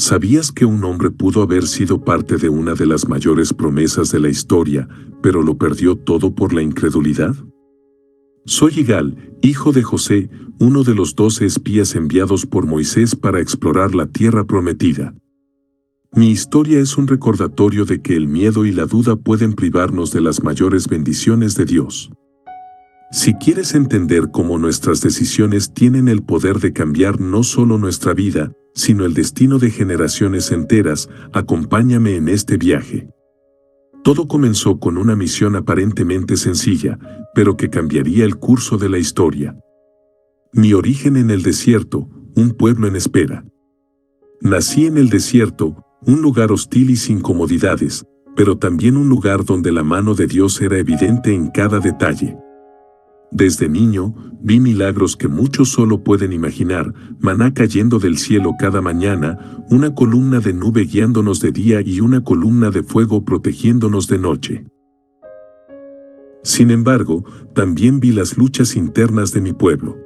¿Sabías que un hombre pudo haber sido parte de una de las mayores promesas de la historia, pero lo perdió todo por la incredulidad? Soy Igal, hijo de José, uno de los 12 espías enviados por Moisés para explorar la tierra prometida. Mi historia es un recordatorio de que el miedo y la duda pueden privarnos de las mayores bendiciones de Dios. Si quieres entender cómo nuestras decisiones tienen el poder de cambiar no solo nuestra vida, sino el destino de generaciones enteras, acompáñame en este viaje. Todo comenzó con una misión aparentemente sencilla, pero que cambiaría el curso de la historia. Mi origen en el desierto, un pueblo en espera. Nací en el desierto, un lugar hostil y sin comodidades, pero también un lugar donde la mano de Dios era evidente en cada detalle. Desde niño, vi milagros que muchos solo pueden imaginar, maná cayendo del cielo cada mañana, una columna de nube guiándonos de día y una columna de fuego protegiéndonos de noche. Sin embargo, también vi las luchas internas de mi pueblo.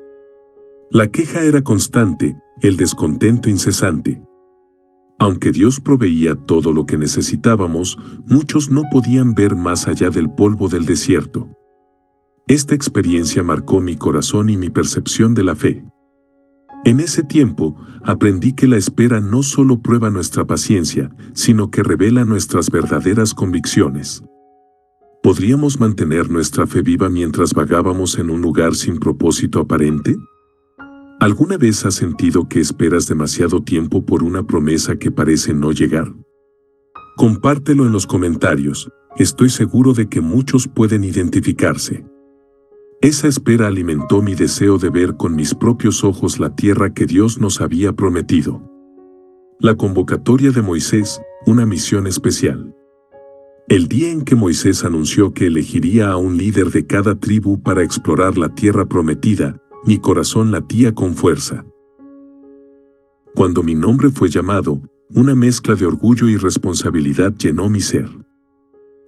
La queja era constante, el descontento incesante. Aunque Dios proveía todo lo que necesitábamos, muchos no podían ver más allá del polvo del desierto. Esta experiencia marcó mi corazón y mi percepción de la fe. En ese tiempo, aprendí que la espera no solo prueba nuestra paciencia, sino que revela nuestras verdaderas convicciones. ¿Podríamos mantener nuestra fe viva mientras vagábamos en un lugar sin propósito aparente? ¿Alguna vez has sentido que esperas demasiado tiempo por una promesa que parece no llegar? Compártelo en los comentarios, estoy seguro de que muchos pueden identificarse. Esa espera alimentó mi deseo de ver con mis propios ojos la tierra que Dios nos había prometido. La convocatoria de Moisés, una misión especial. El día en que Moisés anunció que elegiría a un líder de cada tribu para explorar la tierra prometida, mi corazón latía con fuerza. Cuando mi nombre fue llamado, una mezcla de orgullo y responsabilidad llenó mi ser.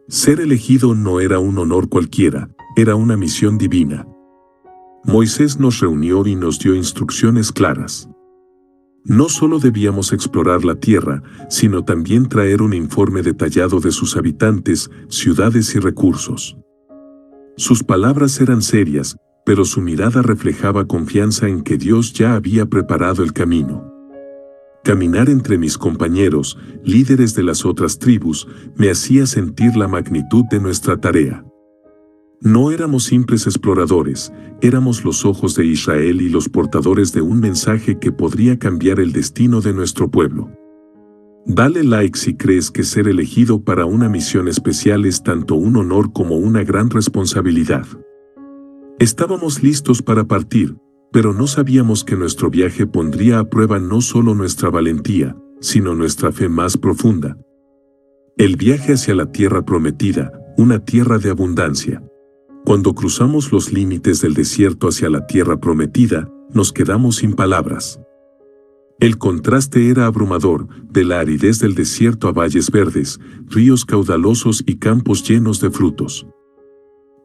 Ser elegido no era un honor cualquiera, era una misión divina. Moisés nos reunió y nos dio instrucciones claras. No solo debíamos explorar la tierra, sino también traer un informe detallado de sus habitantes, ciudades y recursos. Sus palabras eran serias, pero su mirada reflejaba confianza en que Dios ya había preparado el camino. Caminar entre mis compañeros, líderes de las otras tribus, me hacía sentir la magnitud de nuestra tarea. No éramos simples exploradores, éramos los ojos de Israel y los portadores de un mensaje que podría cambiar el destino de nuestro pueblo. Dale like si crees que ser elegido para una misión especial es tanto un honor como una gran responsabilidad. Estábamos listos para partir, pero no sabíamos que nuestro viaje pondría a prueba no solo nuestra valentía, sino nuestra fe más profunda. El viaje hacia la tierra prometida, una tierra de abundancia. Cuando cruzamos los límites del desierto hacia la tierra prometida, nos quedamos sin palabras. El contraste era abrumador, de la aridez del desierto a valles verdes, ríos caudalosos y campos llenos de frutos.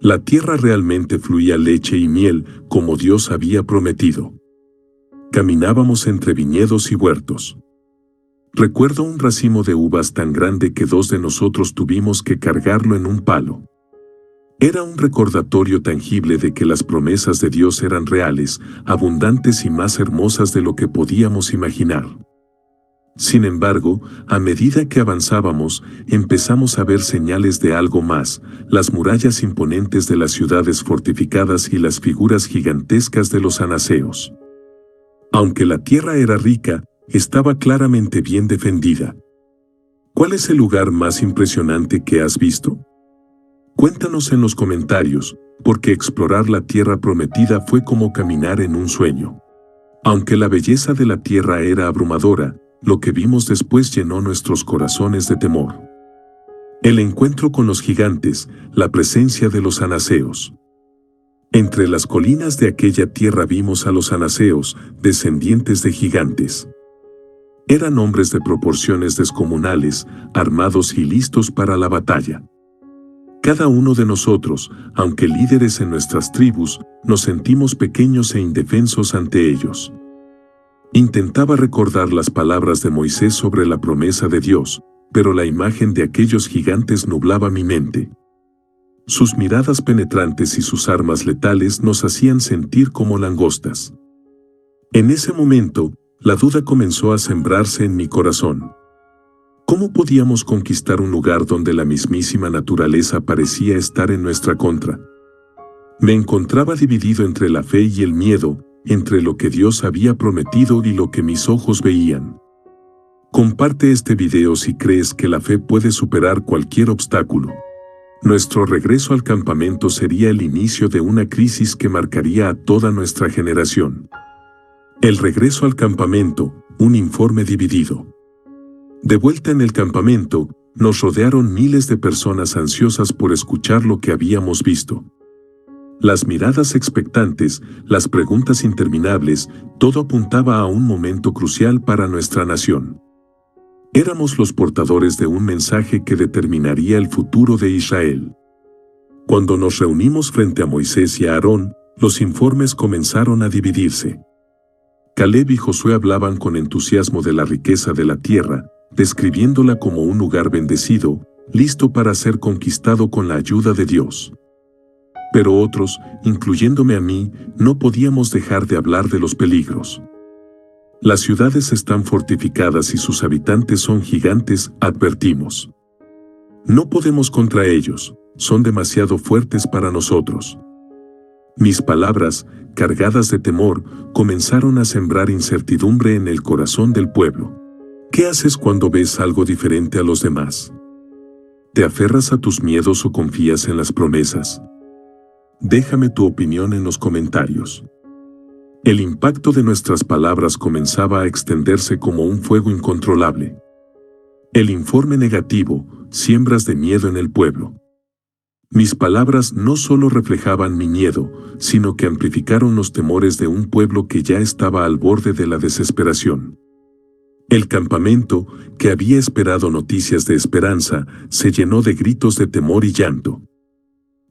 La tierra realmente fluía leche y miel, como Dios había prometido. Caminábamos entre viñedos y huertos. Recuerdo un racimo de uvas tan grande que 2 de nosotros tuvimos que cargarlo en un palo. Era un recordatorio tangible de que las promesas de Dios eran reales, abundantes y más hermosas de lo que podíamos imaginar. Sin embargo, a medida que avanzábamos, empezamos a ver señales de algo más, las murallas imponentes de las ciudades fortificadas y las figuras gigantescas de los anaseos. Aunque la tierra era rica, estaba claramente bien defendida. ¿Cuál es el lugar más impresionante que has visto? Cuéntanos en los comentarios, porque explorar la tierra prometida fue como caminar en un sueño. Aunque la belleza de la tierra era abrumadora, lo que vimos después llenó nuestros corazones de temor. El encuentro con los gigantes, la presencia de los anaseos. Entre las colinas de aquella tierra vimos a los anaseos, descendientes de gigantes. Eran hombres de proporciones descomunales, armados y listos para la batalla. Cada uno de nosotros, aunque líderes en nuestras tribus, nos sentimos pequeños e indefensos ante ellos. Intentaba recordar las palabras de Moisés sobre la promesa de Dios, pero la imagen de aquellos gigantes nublaba mi mente. Sus miradas penetrantes y sus armas letales nos hacían sentir como langostas. En ese momento, la duda comenzó a sembrarse en mi corazón. ¿Cómo podíamos conquistar un lugar donde la mismísima naturaleza parecía estar en nuestra contra? Me encontraba dividido entre la fe y el miedo, entre lo que Dios había prometido y lo que mis ojos veían. Comparte este video si crees que la fe puede superar cualquier obstáculo. Nuestro regreso al campamento sería el inicio de una crisis que marcaría a toda nuestra generación. El regreso al campamento, un informe dividido. De vuelta en el campamento, nos rodearon miles de personas ansiosas por escuchar lo que habíamos visto. Las miradas expectantes, las preguntas interminables, todo apuntaba a un momento crucial para nuestra nación. Éramos los portadores de un mensaje que determinaría el futuro de Israel. Cuando nos reunimos frente a Moisés y a Aarón, los informes comenzaron a dividirse. Caleb y Josué hablaban con entusiasmo de la riqueza de la tierra, describiéndola como un lugar bendecido, listo para ser conquistado con la ayuda de Dios. Pero otros, incluyéndome a mí, no podíamos dejar de hablar de los peligros. Las ciudades están fortificadas y sus habitantes son gigantes, advertimos. No podemos contra ellos, son demasiado fuertes para nosotros. Mis palabras, cargadas de temor, comenzaron a sembrar incertidumbre en el corazón del pueblo. ¿Qué haces cuando ves algo diferente a los demás? ¿Te aferras a tus miedos o confías en las promesas? Déjame tu opinión en los comentarios. El impacto de nuestras palabras comenzaba a extenderse como un fuego incontrolable. El informe negativo, siembras de miedo en el pueblo. Mis palabras no solo reflejaban mi miedo, sino que amplificaron los temores de un pueblo que ya estaba al borde de la desesperación. El campamento, que había esperado noticias de esperanza, se llenó de gritos de temor y llanto.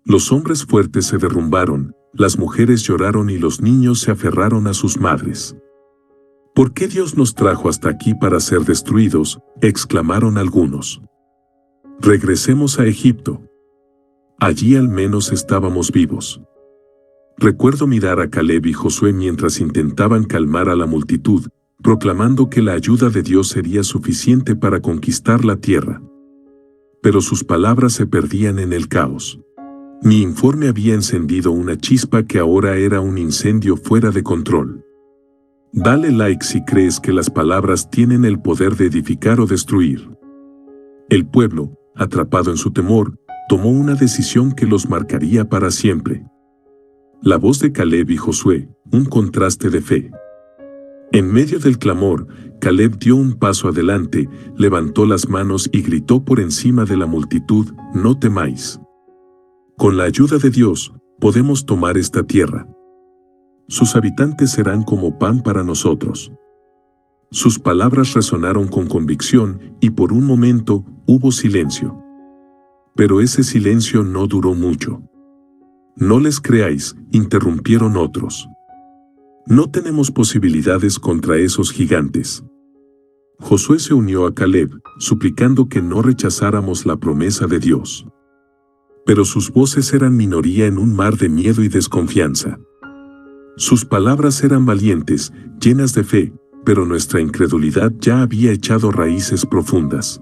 Los hombres fuertes se derrumbaron, las mujeres lloraron y los niños se aferraron a sus madres. ¿Por qué Dios nos trajo hasta aquí para ser destruidos?, exclamaron algunos. Regresemos a Egipto. Allí al menos estábamos vivos. Recuerdo mirar a Caleb y Josué mientras intentaban calmar a la multitud, proclamando que la ayuda de Dios sería suficiente para conquistar la tierra. Pero sus palabras se perdían en el caos. Mi informe había encendido una chispa que ahora era un incendio fuera de control. Dale like si crees que las palabras tienen el poder de edificar o destruir. El pueblo, atrapado en su temor, tomó una decisión que los marcaría para siempre. La voz de Caleb y Josué, un contraste de fe. En medio del clamor, Caleb dio un paso adelante, levantó las manos y gritó por encima de la multitud: «No temáis. Con la ayuda de Dios, podemos tomar esta tierra. Sus habitantes serán como pan para nosotros». Sus palabras resonaron con convicción y por un momento hubo silencio. Pero ese silencio no duró mucho. «No les creáis», interrumpieron otros. «No tenemos posibilidades contra esos gigantes». Josué se unió a Caleb, suplicando que no rechazáramos la promesa de Dios. Pero sus voces eran minoría en un mar de miedo y desconfianza. Sus palabras eran valientes, llenas de fe, pero nuestra incredulidad ya había echado raíces profundas.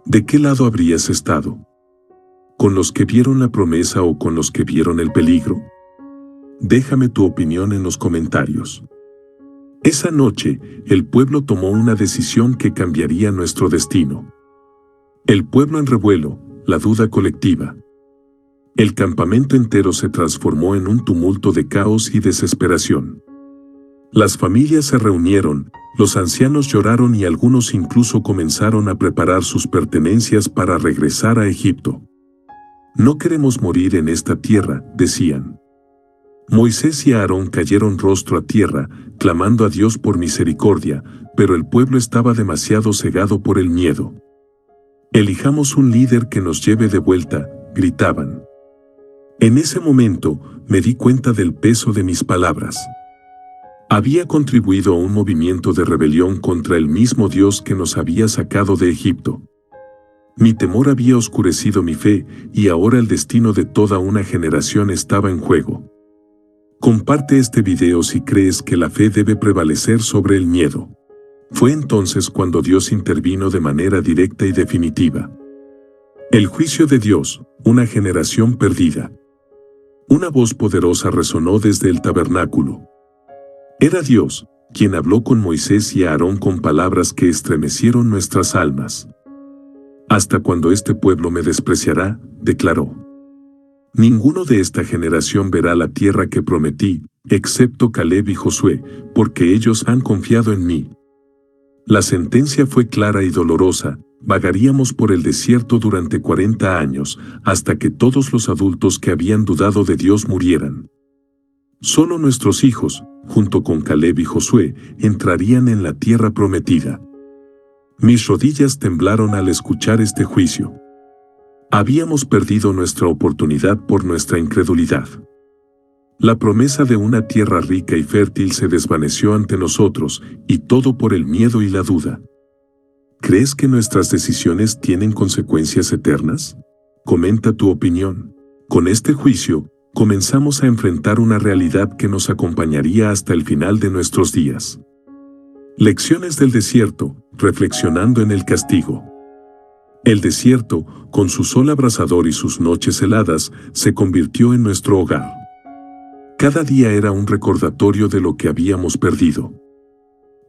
¿De qué lado habrías estado? ¿Con los que vieron la promesa o con los que vieron el peligro? Déjame tu opinión en los comentarios. Esa noche, el pueblo tomó una decisión que cambiaría nuestro destino. El pueblo en revuelo, la duda colectiva. El campamento entero se transformó en un tumulto de caos y desesperación. Las familias se reunieron, los ancianos lloraron y algunos incluso comenzaron a preparar sus pertenencias para regresar a Egipto. «No queremos morir en esta tierra», decían. Moisés y Aarón cayeron rostro a tierra, clamando a Dios por misericordia, pero el pueblo estaba demasiado cegado por el miedo. «Elijamos un líder que nos lleve de vuelta», gritaban. En ese momento, me di cuenta del peso de mis palabras. Había contribuido a un movimiento de rebelión contra el mismo Dios que nos había sacado de Egipto. Mi temor había oscurecido mi fe y ahora el destino de toda una generación estaba en juego. Comparte este video si crees que la fe debe prevalecer sobre el miedo. Fue entonces cuando Dios intervino de manera directa y definitiva. El juicio de Dios, una generación perdida. Una voz poderosa resonó desde el tabernáculo. Era Dios, quien habló con Moisés y a Aarón con palabras que estremecieron nuestras almas. Hasta cuando este pueblo me despreciará, declaró. Ninguno de esta generación verá la tierra que prometí, excepto Caleb y Josué, porque ellos han confiado en mí. La sentencia fue clara y dolorosa. Vagaríamos por el desierto durante 40 años, hasta que todos los adultos que habían dudado de Dios murieran. Solo nuestros hijos, junto con Caleb y Josué, entrarían en la tierra prometida. Mis rodillas temblaron al escuchar este juicio. Habíamos perdido nuestra oportunidad por nuestra incredulidad. La promesa de una tierra rica y fértil se desvaneció ante nosotros, y todo por el miedo y la duda. ¿Crees que nuestras decisiones tienen consecuencias eternas? Comenta tu opinión. Con este juicio, comenzamos a enfrentar una realidad que nos acompañaría hasta el final de nuestros días. Lecciones del desierto, reflexionando en el castigo. El desierto, con su sol abrasador y sus noches heladas, se convirtió en nuestro hogar. Cada día era un recordatorio de lo que habíamos perdido.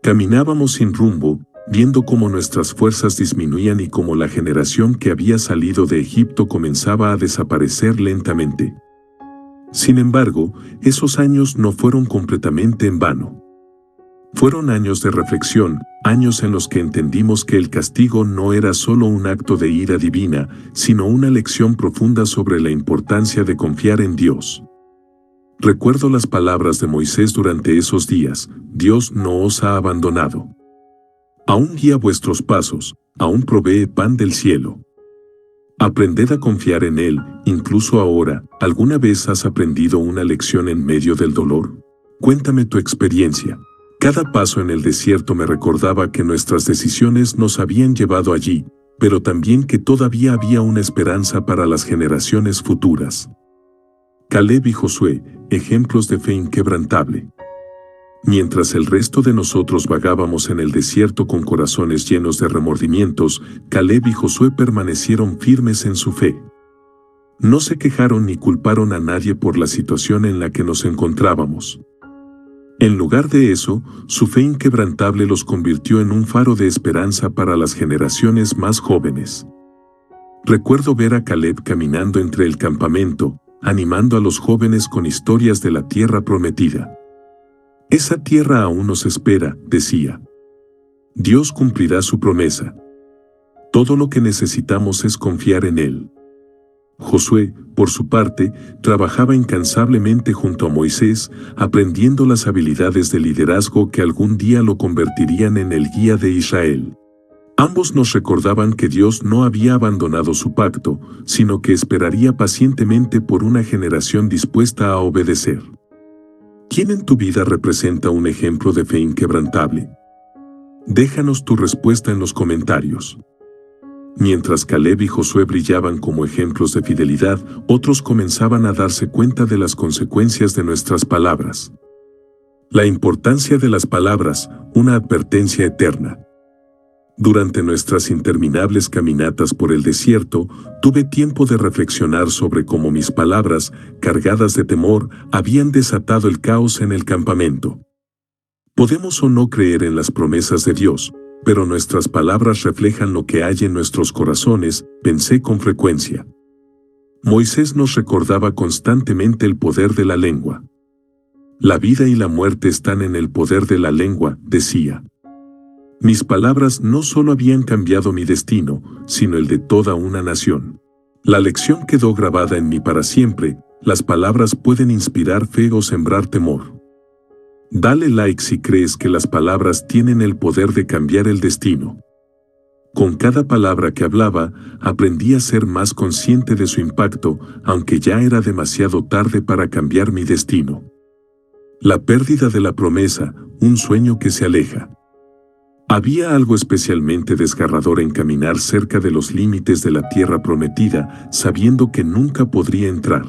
Caminábamos sin rumbo, viendo cómo nuestras fuerzas disminuían y cómo la generación que había salido de Egipto comenzaba a desaparecer lentamente. Sin embargo, esos años no fueron completamente en vano. Fueron años de reflexión, años en los que entendimos que el castigo no era solo un acto de ira divina, sino una lección profunda sobre la importancia de confiar en Dios. Recuerdo las palabras de Moisés durante esos días: Dios no os ha abandonado. Aún guía vuestros pasos, aún provee pan del cielo. Aprended a confiar en Él, incluso ahora. ¿Alguna vez has aprendido una lección en medio del dolor? Cuéntame tu experiencia. Cada paso en el desierto me recordaba que nuestras decisiones nos habían llevado allí, pero también que todavía había una esperanza para las generaciones futuras. Caleb y Josué, ejemplos de fe inquebrantable. Mientras el resto de nosotros vagábamos en el desierto con corazones llenos de remordimientos, Caleb y Josué permanecieron firmes en su fe. No se quejaron ni culparon a nadie por la situación en la que nos encontrábamos. En lugar de eso, su fe inquebrantable los convirtió en un faro de esperanza para las generaciones más jóvenes. Recuerdo ver a Caleb caminando entre el campamento, animando a los jóvenes con historias de la tierra prometida. Esa tierra aún nos espera, decía. Dios cumplirá su promesa. Todo lo que necesitamos es confiar en Él. Josué, por su parte, trabajaba incansablemente junto a Moisés, aprendiendo las habilidades de liderazgo que algún día lo convertirían en el guía de Israel. Ambos nos recordaban que Dios no había abandonado su pacto, sino que esperaría pacientemente por una generación dispuesta a obedecer. ¿Quién en tu vida representa un ejemplo de fe inquebrantable? Déjanos tu respuesta en los comentarios. Mientras Caleb y Josué brillaban como ejemplos de fidelidad, otros comenzaban a darse cuenta de las consecuencias de nuestras palabras. La importancia de las palabras, una advertencia eterna. Durante nuestras interminables caminatas por el desierto, tuve tiempo de reflexionar sobre cómo mis palabras, cargadas de temor, habían desatado el caos en el campamento. Podemos o no creer en las promesas de Dios, pero nuestras palabras reflejan lo que hay en nuestros corazones, pensé con frecuencia. Moisés nos recordaba constantemente el poder de la lengua. La vida y la muerte están en el poder de la lengua, decía. Mis palabras no solo habían cambiado mi destino, sino el de toda una nación. La lección quedó grabada en mí para siempre: las palabras pueden inspirar fe o sembrar temor. Dale like si crees que las palabras tienen el poder de cambiar el destino. Con cada palabra que hablaba, aprendí a ser más consciente de su impacto, aunque ya era demasiado tarde para cambiar mi destino. La pérdida de la promesa, un sueño que se aleja. Había algo especialmente desgarrador en caminar cerca de los límites de la tierra prometida, sabiendo que nunca podría entrar.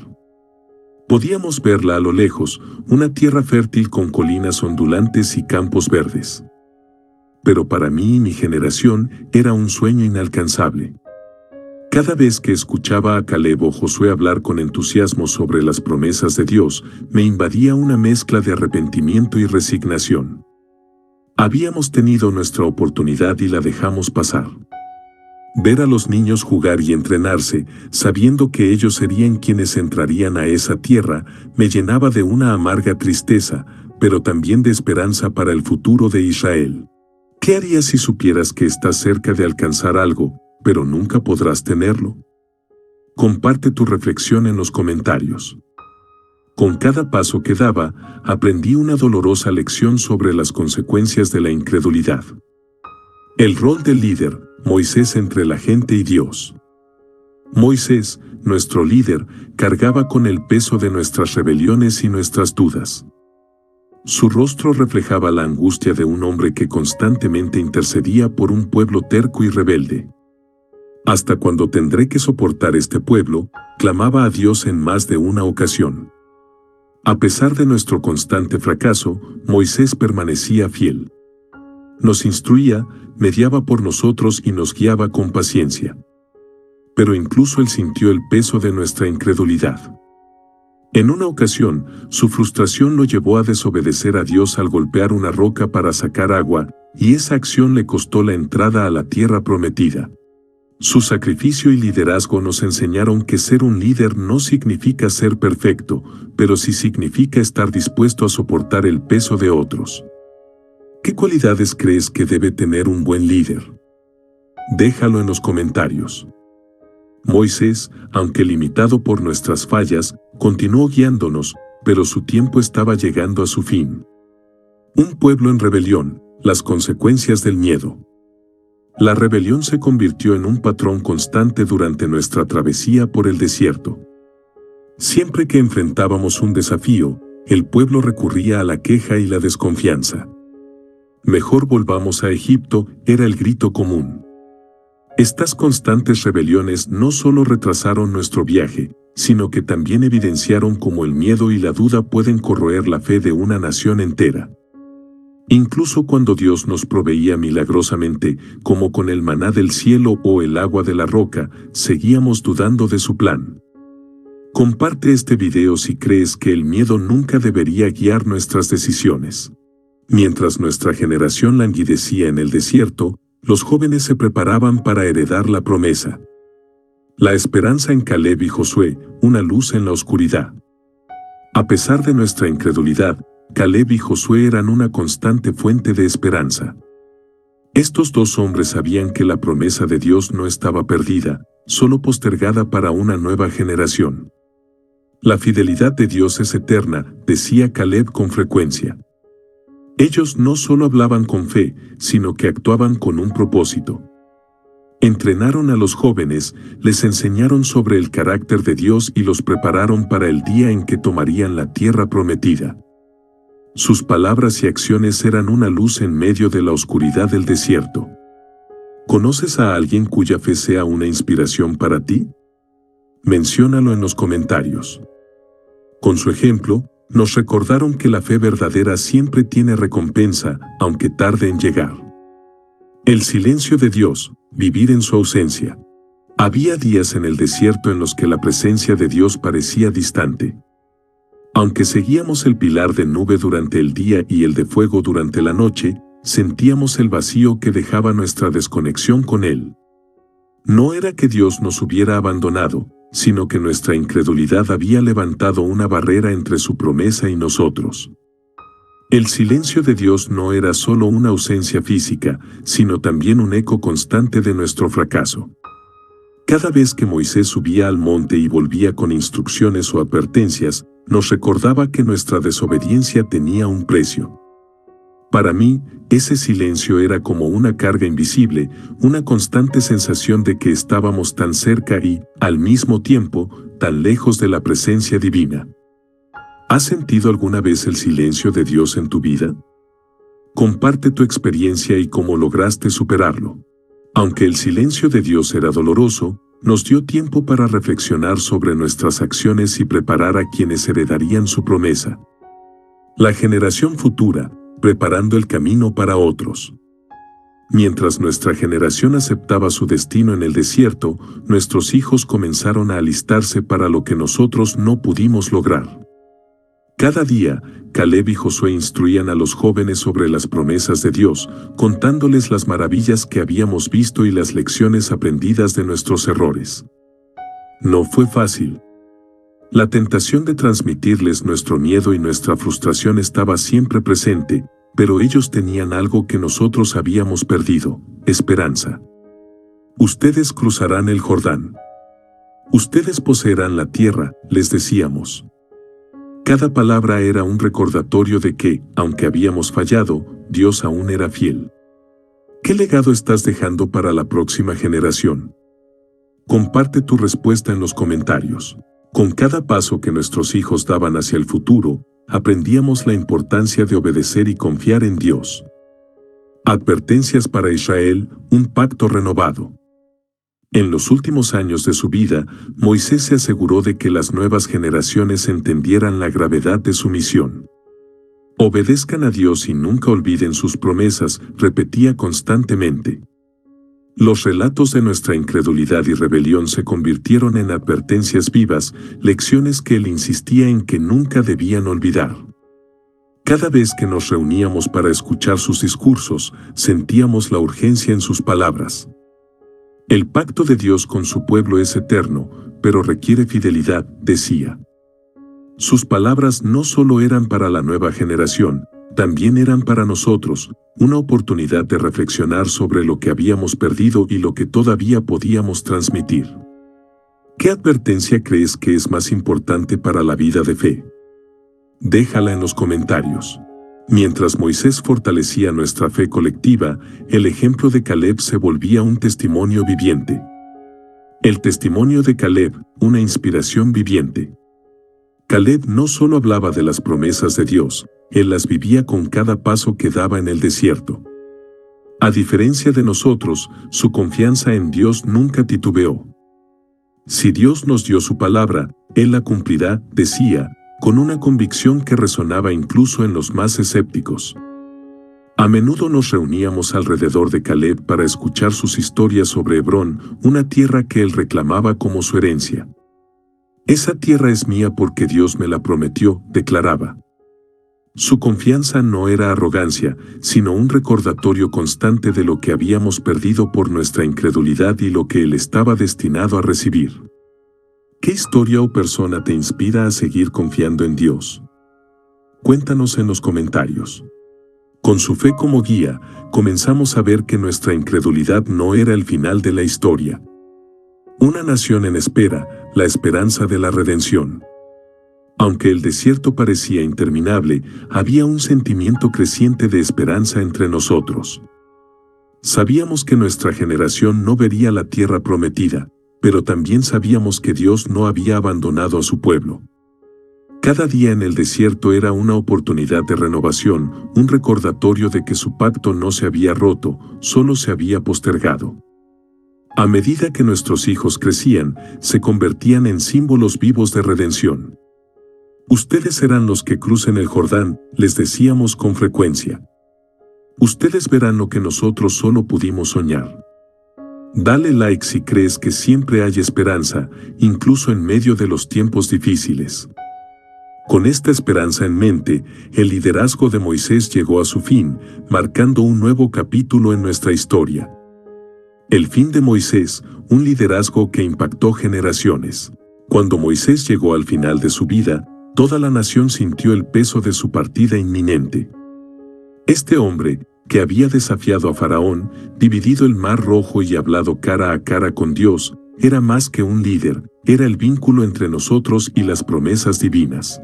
Podíamos verla a lo lejos, una tierra fértil con colinas ondulantes y campos verdes. Pero para mí y mi generación era un sueño inalcanzable. Cada vez que escuchaba a Caleb o Josué hablar con entusiasmo sobre las promesas de Dios, me invadía una mezcla de arrepentimiento y resignación. Habíamos tenido nuestra oportunidad y la dejamos pasar. Ver a los niños jugar y entrenarse, sabiendo que ellos serían quienes entrarían a esa tierra, me llenaba de una amarga tristeza, pero también de esperanza para el futuro de Israel. ¿Qué harías si supieras que estás cerca de alcanzar algo, pero nunca podrás tenerlo? Comparte tu reflexión en los comentarios. Con cada paso que daba, aprendí una dolorosa lección sobre las consecuencias de la incredulidad. El rol del líder, Moisés entre la gente y Dios. Moisés, nuestro líder, cargaba con el peso de nuestras rebeliones y nuestras dudas. Su rostro reflejaba la angustia de un hombre que constantemente intercedía por un pueblo terco y rebelde. «¿Hasta cuándo tendré que soportar este pueblo?», clamaba a Dios en más de una ocasión. A pesar de nuestro constante fracaso, Moisés permanecía fiel. Nos instruía, mediaba por nosotros y nos guiaba con paciencia. Pero incluso él sintió el peso de nuestra incredulidad. En una ocasión, su frustración lo llevó a desobedecer a Dios al golpear una roca para sacar agua, y esa acción le costó la entrada a la tierra prometida. Su sacrificio y liderazgo nos enseñaron que ser un líder no significa ser perfecto, pero sí significa estar dispuesto a soportar el peso de otros. ¿Qué cualidades crees que debe tener un buen líder? Déjalo en los comentarios. Moisés, aunque limitado por nuestras fallas, continuó guiándonos, pero su tiempo estaba llegando a su fin. Un pueblo en rebelión, las consecuencias del miedo. La rebelión se convirtió en un patrón constante durante nuestra travesía por el desierto. Siempre que enfrentábamos un desafío, el pueblo recurría a la queja y la desconfianza. «Mejor volvamos a Egipto», era el grito común. Estas constantes rebeliones no solo retrasaron nuestro viaje, sino que también evidenciaron cómo el miedo y la duda pueden corroer la fe de una nación entera. Incluso cuando Dios nos proveía milagrosamente, como con el maná del cielo o el agua de la roca, seguíamos dudando de su plan. Comparte este video si crees que el miedo nunca debería guiar nuestras decisiones. Mientras nuestra generación languidecía en el desierto, los jóvenes se preparaban para heredar la promesa. La esperanza en Caleb y Josué, una luz en la oscuridad. A pesar de nuestra incredulidad, Caleb y Josué eran una constante fuente de esperanza. Estos dos hombres sabían que la promesa de Dios no estaba perdida, solo postergada para una nueva generación. La fidelidad de Dios es eterna, decía Caleb con frecuencia. Ellos no solo hablaban con fe, sino que actuaban con un propósito. Entrenaron a los jóvenes, les enseñaron sobre el carácter de Dios y los prepararon para el día en que tomarían la tierra prometida. Sus palabras y acciones eran una luz en medio de la oscuridad del desierto. ¿Conoces a alguien cuya fe sea una inspiración para ti? Menciónalo en los comentarios. Con su ejemplo, nos recordaron que la fe verdadera siempre tiene recompensa, aunque tarde en llegar. El silencio de Dios, vivir en su ausencia. Había días en el desierto en los que la presencia de Dios parecía distante. Aunque seguíamos el pilar de nube durante el día y el de fuego durante la noche, sentíamos el vacío que dejaba nuestra desconexión con Él. No era que Dios nos hubiera abandonado, sino que nuestra incredulidad había levantado una barrera entre su promesa y nosotros. El silencio de Dios no era solo una ausencia física, sino también un eco constante de nuestro fracaso. Cada vez que Moisés subía al monte y volvía con instrucciones o advertencias, nos recordaba que nuestra desobediencia tenía un precio. Para mí, ese silencio era como una carga invisible, una constante sensación de que estábamos tan cerca y, al mismo tiempo, tan lejos de la presencia divina. ¿Has sentido alguna vez el silencio de Dios en tu vida? Comparte tu experiencia y cómo lograste superarlo. Aunque el silencio de Dios era doloroso, nos dio tiempo para reflexionar sobre nuestras acciones y preparar a quienes heredarían su promesa. La generación futura, preparando el camino para otros. Mientras nuestra generación aceptaba su destino en el desierto, nuestros hijos comenzaron a alistarse para lo que nosotros no pudimos lograr. Cada día, Caleb y Josué instruían a los jóvenes sobre las promesas de Dios, contándoles las maravillas que habíamos visto y las lecciones aprendidas de nuestros errores. No fue fácil. La tentación de transmitirles nuestro miedo y nuestra frustración estaba siempre presente, pero ellos tenían algo que nosotros habíamos perdido: esperanza. Ustedes cruzarán el Jordán. Ustedes poseerán la tierra, les decíamos. Cada palabra era un recordatorio de que, aunque habíamos fallado, Dios aún era fiel. ¿Qué legado estás dejando para la próxima generación? Comparte tu respuesta en los comentarios. Con cada paso que nuestros hijos daban hacia el futuro, aprendíamos la importancia de obedecer y confiar en Dios. Advertencias para Israel, un pacto renovado. En los últimos años de su vida, Moisés se aseguró de que las nuevas generaciones entendieran la gravedad de su misión. Obedezcan a Dios y nunca olviden sus promesas, repetía constantemente. Los relatos de nuestra incredulidad y rebelión se convirtieron en advertencias vivas, lecciones que él insistía en que nunca debían olvidar. Cada vez que nos reuníamos para escuchar sus discursos, sentíamos la urgencia en sus palabras. El pacto de Dios con su pueblo es eterno, pero requiere fidelidad, decía. Sus palabras no solo eran para la nueva generación, también eran para nosotros, una oportunidad de reflexionar sobre lo que habíamos perdido y lo que todavía podíamos transmitir. ¿Qué advertencia crees que es más importante para la vida de fe? Déjala en los comentarios. Mientras Moisés fortalecía nuestra fe colectiva, el ejemplo de Caleb se volvía un testimonio viviente. El testimonio de Caleb, una inspiración viviente. Caleb no solo hablaba de las promesas de Dios, él las vivía con cada paso que daba en el desierto. A diferencia de nosotros, su confianza en Dios nunca titubeó. Si Dios nos dio su palabra, Él la cumplirá, decía, con una convicción que resonaba incluso en los más escépticos. A menudo nos reuníamos alrededor de Caleb para escuchar sus historias sobre Hebrón, una tierra que él reclamaba como su herencia. Esa tierra es mía porque Dios me la prometió, declaraba. Su confianza no era arrogancia, sino un recordatorio constante de lo que habíamos perdido por nuestra incredulidad y lo que él estaba destinado a recibir. ¿Qué historia o persona te inspira a seguir confiando en Dios? Cuéntanos en los comentarios. Con su fe como guía, comenzamos a ver que nuestra incredulidad no era el final de la historia. Una nación en espera, la esperanza de la redención. Aunque el desierto parecía interminable, había un sentimiento creciente de esperanza entre nosotros. Sabíamos que nuestra generación no vería la tierra prometida, pero también sabíamos que Dios no había abandonado a su pueblo. Cada día en el desierto era una oportunidad de renovación, un recordatorio de que su pacto no se había roto, solo se había postergado. A medida que nuestros hijos crecían, se convertían en símbolos vivos de redención. Ustedes serán los que crucen el Jordán, les decíamos con frecuencia. Ustedes verán lo que nosotros solo pudimos soñar. Dale like si crees que siempre hay esperanza, incluso en medio de los tiempos difíciles. Con esta esperanza en mente, el liderazgo de Moisés llegó a su fin, marcando un nuevo capítulo en nuestra historia. El fin de Moisés, un liderazgo que impactó generaciones. Cuando Moisés llegó al final de su vida, toda la nación sintió el peso de su partida inminente. Este hombre, que había desafiado a Faraón, dividido el Mar Rojo y hablado cara a cara con Dios, era más que un líder, era el vínculo entre nosotros y las promesas divinas.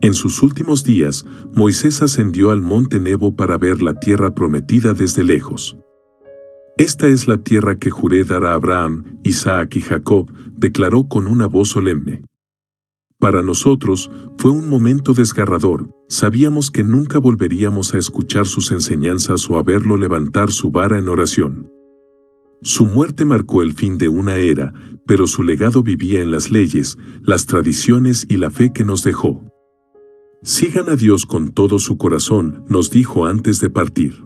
En sus últimos días, Moisés ascendió al monte Nebo para ver la tierra prometida desde lejos. Esta es la tierra que juré dar a Abraham, Isaac y Jacob, declaró con una voz solemne. Para nosotros, fue un momento desgarrador. Sabíamos que nunca volveríamos a escuchar sus enseñanzas o a verlo levantar su vara en oración. Su muerte marcó el fin de una era, pero su legado vivía en las leyes, las tradiciones y la fe que nos dejó. Sigan a Dios con todo su corazón, nos dijo antes de partir.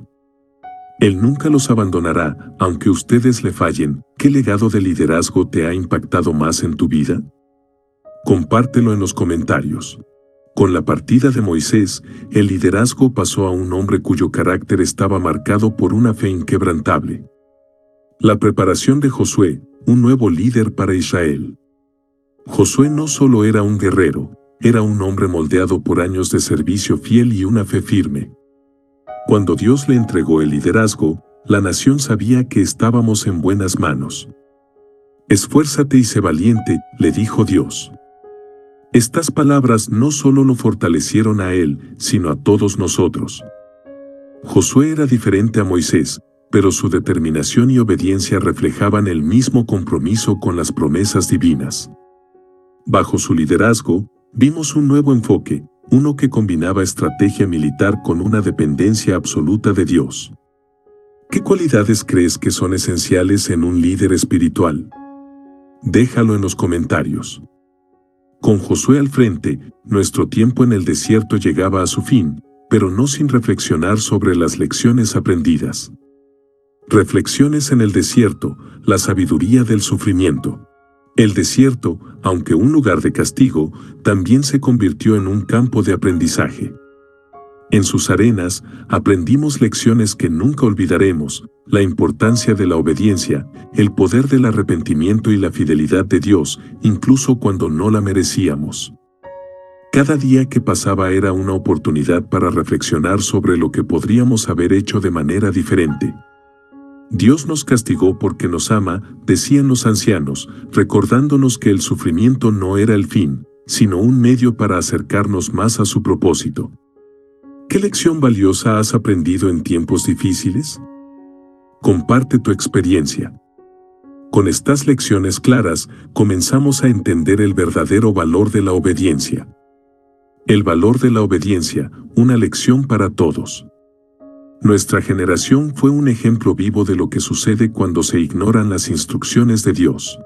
Él nunca los abandonará, aunque ustedes le fallen. ¿Qué legado de liderazgo te ha impactado más en tu vida? Compártelo en los comentarios. Con la partida de Moisés, el liderazgo pasó a un hombre cuyo carácter estaba marcado por una fe inquebrantable. La preparación de Josué, un nuevo líder para Israel. Josué no solo era un guerrero, era un hombre moldeado por años de servicio fiel y una fe firme. Cuando Dios le entregó el liderazgo, la nación sabía que estábamos en buenas manos. Esfuérzate y sé valiente, le dijo Dios. Estas palabras no solo lo fortalecieron a él, sino a todos nosotros. Josué era diferente a Moisés, pero su determinación y obediencia reflejaban el mismo compromiso con las promesas divinas. Bajo su liderazgo, vimos un nuevo enfoque, uno que combinaba estrategia militar con una dependencia absoluta de Dios. ¿Qué cualidades crees que son esenciales en un líder espiritual? Déjalo en los comentarios. Con Josué al frente, nuestro tiempo en el desierto llegaba a su fin, pero no sin reflexionar sobre las lecciones aprendidas. Reflexiones en el desierto, la sabiduría del sufrimiento. El desierto, aunque un lugar de castigo, también se convirtió en un campo de aprendizaje. En sus arenas, aprendimos lecciones que nunca olvidaremos: la importancia de la obediencia, el poder del arrepentimiento y la fidelidad de Dios, incluso cuando no la merecíamos. Cada día que pasaba era una oportunidad para reflexionar sobre lo que podríamos haber hecho de manera diferente. Dios nos castigó porque nos ama, decían los ancianos, recordándonos que el sufrimiento no era el fin, sino un medio para acercarnos más a su propósito. ¿Qué lección valiosa has aprendido en tiempos difíciles? Comparte tu experiencia. Con estas lecciones claras, comenzamos a entender el verdadero valor de la obediencia. El valor de la obediencia, una lección para todos. Nuestra generación fue un ejemplo vivo de lo que sucede cuando se ignoran las instrucciones de Dios.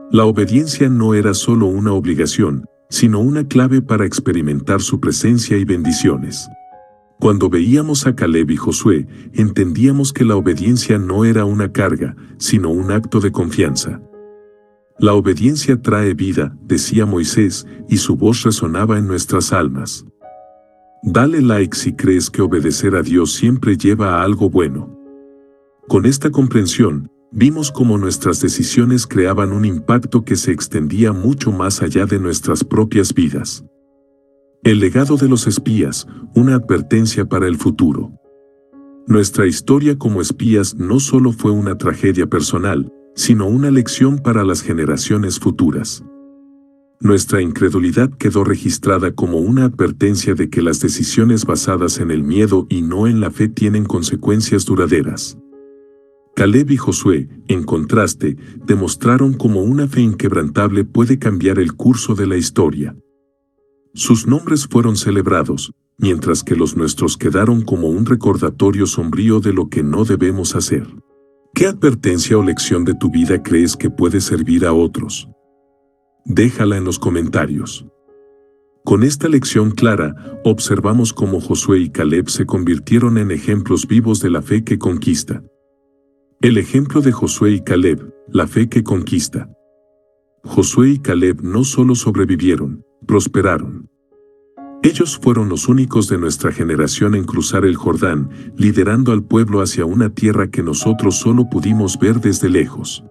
La obediencia no era solo una obligación, sino una clave para experimentar su presencia y bendiciones. Cuando veíamos a Caleb y Josué, entendíamos que la obediencia no era una carga, sino un acto de confianza. La obediencia trae vida, decía Moisés, y su voz resonaba en nuestras almas. Dale like si crees que obedecer a Dios siempre lleva a algo bueno. Con esta comprensión, vimos cómo nuestras decisiones creaban un impacto que se extendía mucho más allá de nuestras propias vidas. El legado de los espías, una advertencia para el futuro. Nuestra historia como espías no solo fue una tragedia personal, sino una lección para las generaciones futuras. Nuestra incredulidad quedó registrada como una advertencia de que las decisiones basadas en el miedo y no en la fe tienen consecuencias duraderas. Caleb y Josué, en contraste, demostraron cómo una fe inquebrantable puede cambiar el curso de la historia. Sus nombres fueron celebrados, mientras que los nuestros quedaron como un recordatorio sombrío de lo que no debemos hacer. ¿Qué advertencia o lección de tu vida crees que puede servir a otros? Déjala en los comentarios. Con esta lección clara, observamos cómo Josué y Caleb se convirtieron en ejemplos vivos de la fe que conquista. El ejemplo de Josué y Caleb, la fe que conquista. Josué y Caleb no solo sobrevivieron, prosperaron. Ellos fueron los únicos de nuestra generación en cruzar el Jordán, liderando al pueblo hacia una tierra que nosotros solo pudimos ver desde lejos.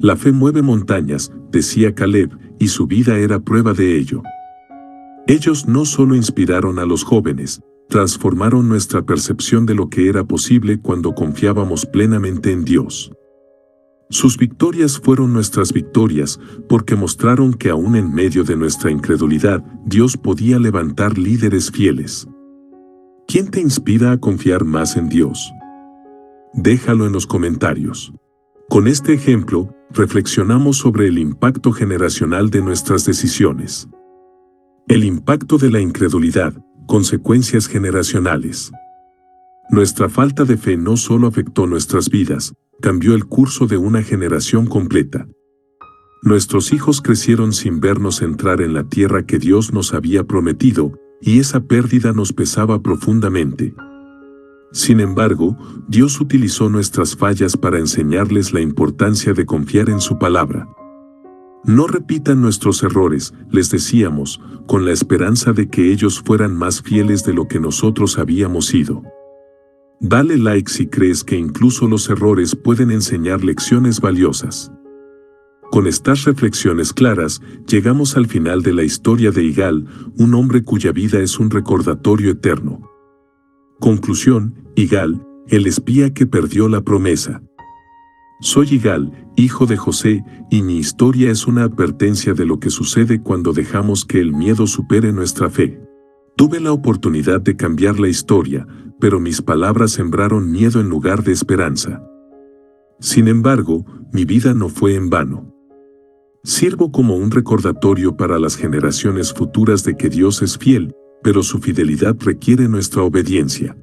La fe mueve montañas, decía Caleb, y su vida era prueba de ello. Ellos no solo inspiraron a los jóvenes, transformaron nuestra percepción de lo que era posible cuando confiábamos plenamente en Dios. Sus victorias fueron nuestras victorias, porque mostraron que aún en medio de nuestra incredulidad, Dios podía levantar líderes fieles. ¿Quién te inspira a confiar más en Dios? Déjalo en los comentarios. Con este ejemplo, reflexionamos sobre el impacto generacional de nuestras decisiones. El impacto de la incredulidad, consecuencias generacionales. Nuestra falta de fe no solo afectó nuestras vidas, cambió el curso de una generación completa. Nuestros hijos crecieron sin vernos entrar en la tierra que Dios nos había prometido, y esa pérdida nos pesaba profundamente. Sin embargo, Dios utilizó nuestras fallas para enseñarles la importancia de confiar en su palabra. No repitan nuestros errores, les decíamos, con la esperanza de que ellos fueran más fieles de lo que nosotros habíamos sido. Dale like si crees que incluso los errores pueden enseñar lecciones valiosas. Con estas reflexiones claras, llegamos al final de la historia de Igal, un hombre cuya vida es un recordatorio eterno. Conclusión: Igal, el espía que perdió la promesa. Soy Igal, hijo de José, y mi historia es una advertencia de lo que sucede cuando dejamos que el miedo supere nuestra fe. Tuve la oportunidad de cambiar la historia, pero mis palabras sembraron miedo en lugar de esperanza. Sin embargo, mi vida no fue en vano. Sirvo como un recordatorio para las generaciones futuras de que Dios es fiel, pero su fidelidad requiere nuestra obediencia.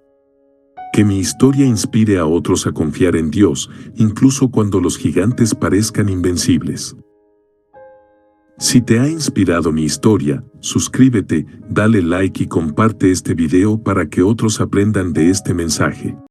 Que mi historia inspire a otros a confiar en Dios, incluso cuando los gigantes parezcan invencibles. Si te ha inspirado mi historia, suscríbete, dale like y comparte este video para que otros aprendan de este mensaje.